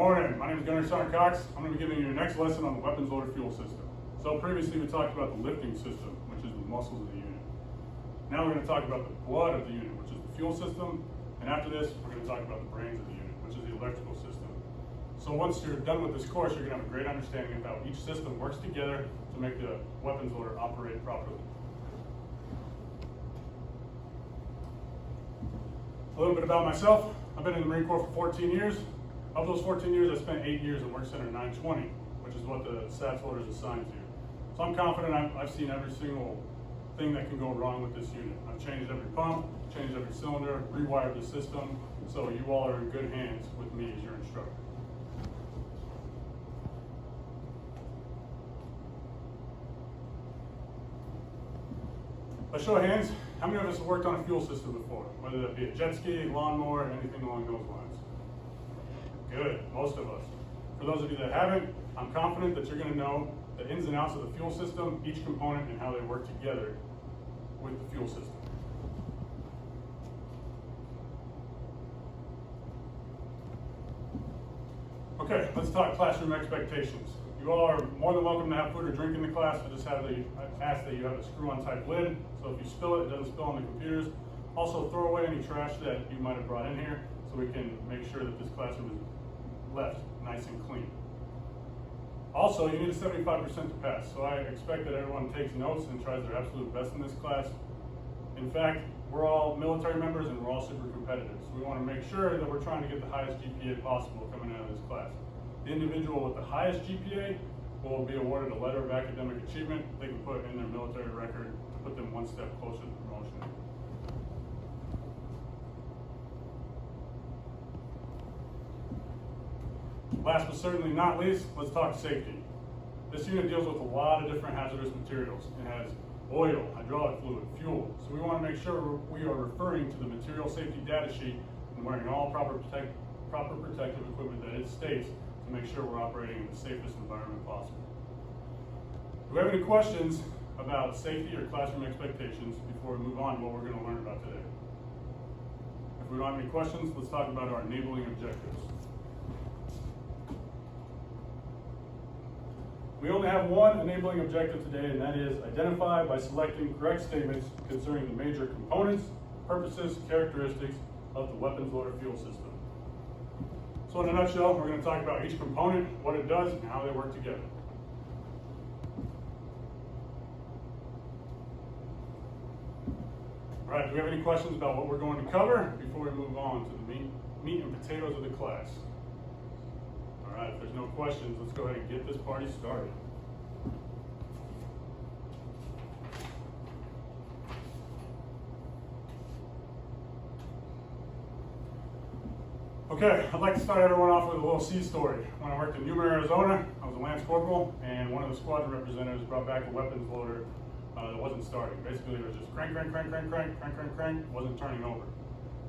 morning, my name is GySgt Cox. I'm going to be giving you your next lesson on the weapons loader fuel system. So previously we talked about the lifting system, which is the muscles of the unit. Now we're going to talk about the blood of the unit, which is the fuel system. And after this, we're going to talk about the brains of the unit, which is the electrical system. So once you're done with this course, you're going to have a great understanding of how each system works together to make the weapons loader operate properly. A little bit about myself. I've been in the Marine Corps for 14 years. Of those 14 years, I spent 8 years at Work Center 920, which is what the SATS loader is assigned to. So I'm confident I've seen every single thing that can go wrong with this unit. I've changed every pump, changed every cylinder, rewired the system, so you all are in good hands with me as your instructor. By show of hands, how many of us have worked on a fuel system before? Whether that be a jet ski, lawnmower, anything along those lines. Good, most of us. For those of you that haven't, I'm confident that you're going to know the ins and outs of the fuel system, each component, and how they work together with the fuel system. Okay, let's talk classroom expectations. You all are more than welcome to have food or drink in the class. I ask that you have a screw-on type lid, so if you spill it, it doesn't spill on the computers. Also, throw away any trash that you might have brought in here so we can make sure that this classroom is left nice and clean. Also, you need a 75% to pass, so I expect that everyone takes notes and tries their absolute best in this class. In fact, we're all military members and we're all super competitive, so we want to make sure that we're trying to get the highest GPA possible coming out of this class. The individual with the highest GPA will be awarded a letter of academic achievement they can put in their military record to put them one step closer to promotion. Last but certainly not least, let's talk safety. This unit deals with a lot of different hazardous materials. It has oil, hydraulic fluid, fuel. So we want to make sure we are referring to the material safety data sheet and wearing all proper protective equipment that it states to make sure we're operating in the safest environment possible. Do we have any questions about safety or classroom expectations before we move on to what we're going to learn about today? If we don't have any questions, let's talk about our enabling objectives. We only have one enabling objective today, and that is identify by selecting correct statements concerning the major components, purposes, characteristics of the weapons loader fuel system. So in a nutshell, we're going to talk about each component, what it does, and how they work together. All right, do we have any questions about what we're going to cover before we move on to the meat and potatoes of the class? All right, if there's no questions, let's go ahead and get this party started. Okay, I'd like to start everyone off with a little sea story. When I worked in Yuma, Arizona, I was a Lance Corporal, and one of the squadron representatives brought back a weapons loader that wasn't starting. Basically, it was just crank, crank, crank, crank, crank, crank, crank, crank, wasn't turning over.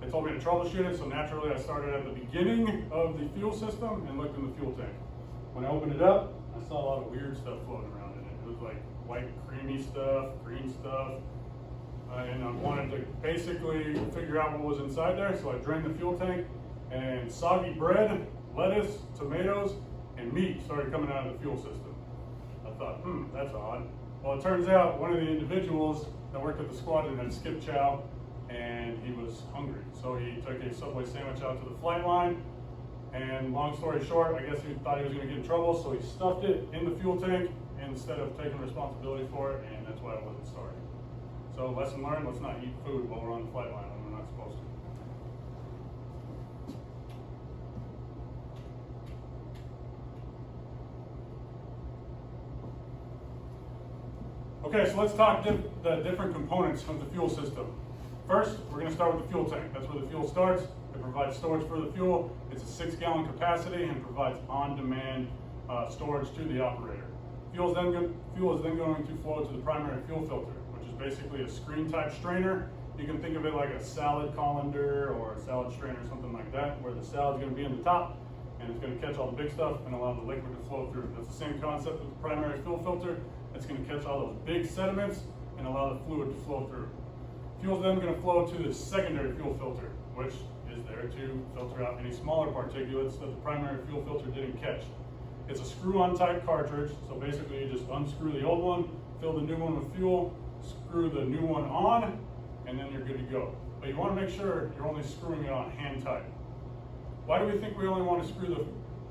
They told me to troubleshoot it, so naturally I started at the beginning of the fuel system and looked in the fuel tank. When I opened it up, I saw a lot of weird stuff floating around in it. It was like white creamy stuff, green stuff, and I wanted to basically figure out what was inside there, so I drained the fuel tank, and soggy bread, lettuce, tomatoes, and meat started coming out of the fuel system. I thought, that's odd. Well, it turns out one of the individuals that worked at the squadron had skipped chow, and he was hungry. So he took a Subway sandwich out to the flight line, and long story short, I guess he thought he was going to get in trouble, so he stuffed it in the fuel tank instead of taking responsibility for it, and that's why it wasn't starting. So lesson learned, let's not eat food while we're on the flight line when we're not supposed to. Okay, so let's talk the different components of the fuel system. First, we're going to start with the fuel tank. That's where the fuel starts. It provides storage for the fuel. It's a 6-gallon capacity and provides on-demand storage to the operator. Fuel is then going to flow to the primary fuel filter, which is basically a screen-type strainer. You can think of it like a salad colander or a salad strainer, something like that, where the salad's going to be in the top, and it's going to catch all the big stuff and allow the liquid to flow through. That's the same concept with the primary fuel filter. It's going to catch all those big sediments and allow the fluid to flow through. Fuel is then going to flow to the secondary fuel filter, which is there to filter out any smaller particulates that the primary fuel filter didn't catch. It's a screw-on type cartridge, so basically you just unscrew the old one, fill the new one with fuel, screw the new one on, and then you're good to go. But you want to make sure you're only screwing it on hand tight. Why do we think we only want to screw the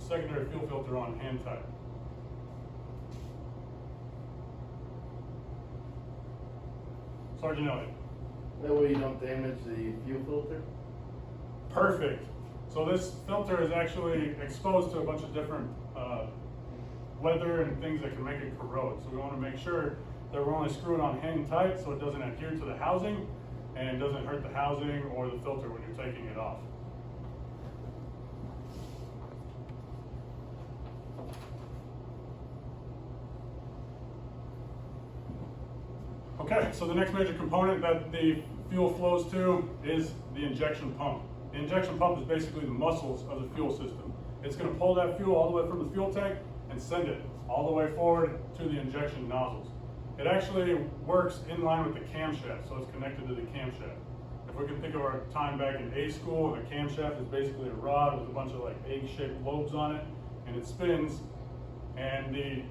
secondary fuel filter on hand tight? Sergeant Elliott. That way you don't damage the fuel filter? Perfect. So this filter is actually exposed to a bunch of different weather and things that can make it corrode. So we want to make sure that we're only screwing on hand tight so it doesn't adhere to the housing and doesn't hurt the housing or the filter when you're taking it off. Okay, so the next major component that the fuel flows to is the injection pump. The injection pump is basically the muscles of the fuel system. It's going to pull that fuel all the way from the fuel tank and send it all the way forward to the injection nozzles. It actually works in line with the camshaft, so it's connected to the camshaft. If we can think of our time back in A school, a camshaft is basically a rod with a bunch of like egg-shaped lobes on it, and it spins, and the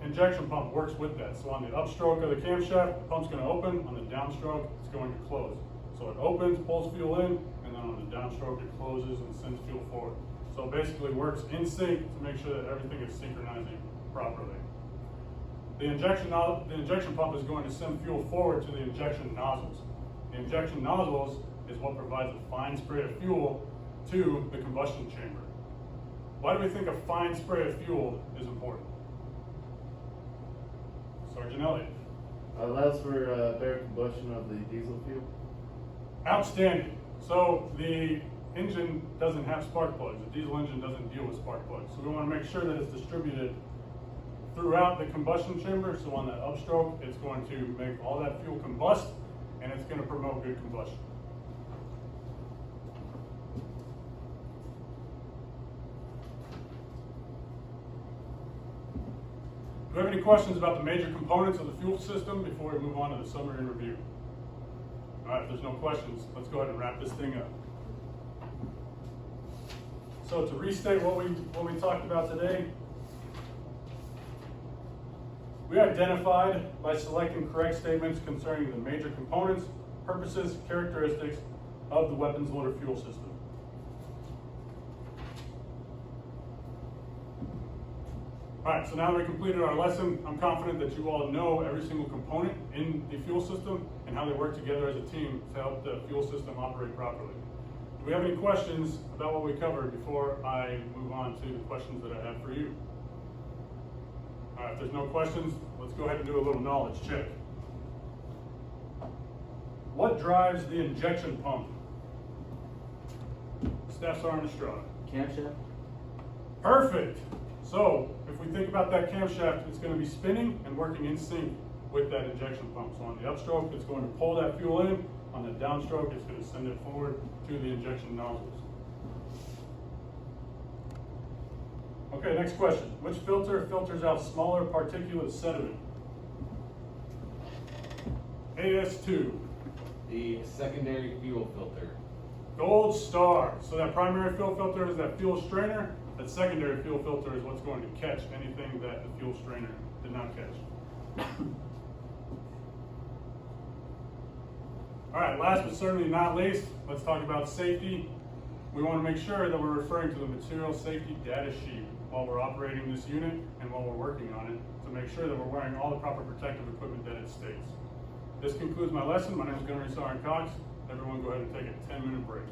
injection pump works with that. So on the upstroke of the camshaft, the pump's going to open. On the downstroke, it's going to close. So it opens, pulls fuel in, and then on the downstroke, it closes and sends fuel forward. So it basically works in sync to make sure that everything is synchronizing properly. The injection pump is going to send fuel forward to the injection nozzles. The injection nozzles is what provides a fine spray of fuel to the combustion chamber. Why do we think a fine spray of fuel is important? Sergeant Elliott. Allows for better combustion of the diesel fuel. Outstanding. So the engine doesn't have spark plugs. The diesel engine doesn't deal with spark plugs. So we want to make sure that it's distributed throughout the combustion chamber. So on that upstroke, it's going to make all that fuel combust, and it's going to promote good combustion. Do we have any questions about the major components of the fuel system before we move on to the summary and review? All right, if there's no questions, let's go ahead and wrap this thing up. So to restate what we talked about today, we identified by selecting correct statements concerning the major components, purposes, characteristics of the weapons loader fuel system. All right, so now that we completed our lesson, I'm confident that you all know every single component in the fuel system and how they work together as a team to help the fuel system operate properly. Do we have any questions about what we covered before I move on to the questions that I have for you? All right, if there's no questions, let's go ahead and do a little knowledge check. What drives the injection pump? Staff Sergeant Estrada. Camshaft? Perfect. So if we think about that camshaft, it's going to be spinning and working in sync with that injection pump. So on the upstroke, it's going to pull that fuel in. On the downstroke, it's going to send it forward to the injection nozzles. Okay, next question. Which filter filters out smaller particulate sediment? AS2. The secondary fuel filter. Gold star. So that primary fuel filter is that fuel strainer. That secondary fuel filter is what's going to catch anything that the fuel strainer did not catch. All right, last but certainly not least, let's talk about safety. We want to make sure that we're referring to the material safety data sheet while we're operating this unit and while we're working on it to make sure that we're wearing all the proper protective equipment that it states. This concludes my lesson. My name is GySgt Cox. Everyone go ahead and take a 10-minute break.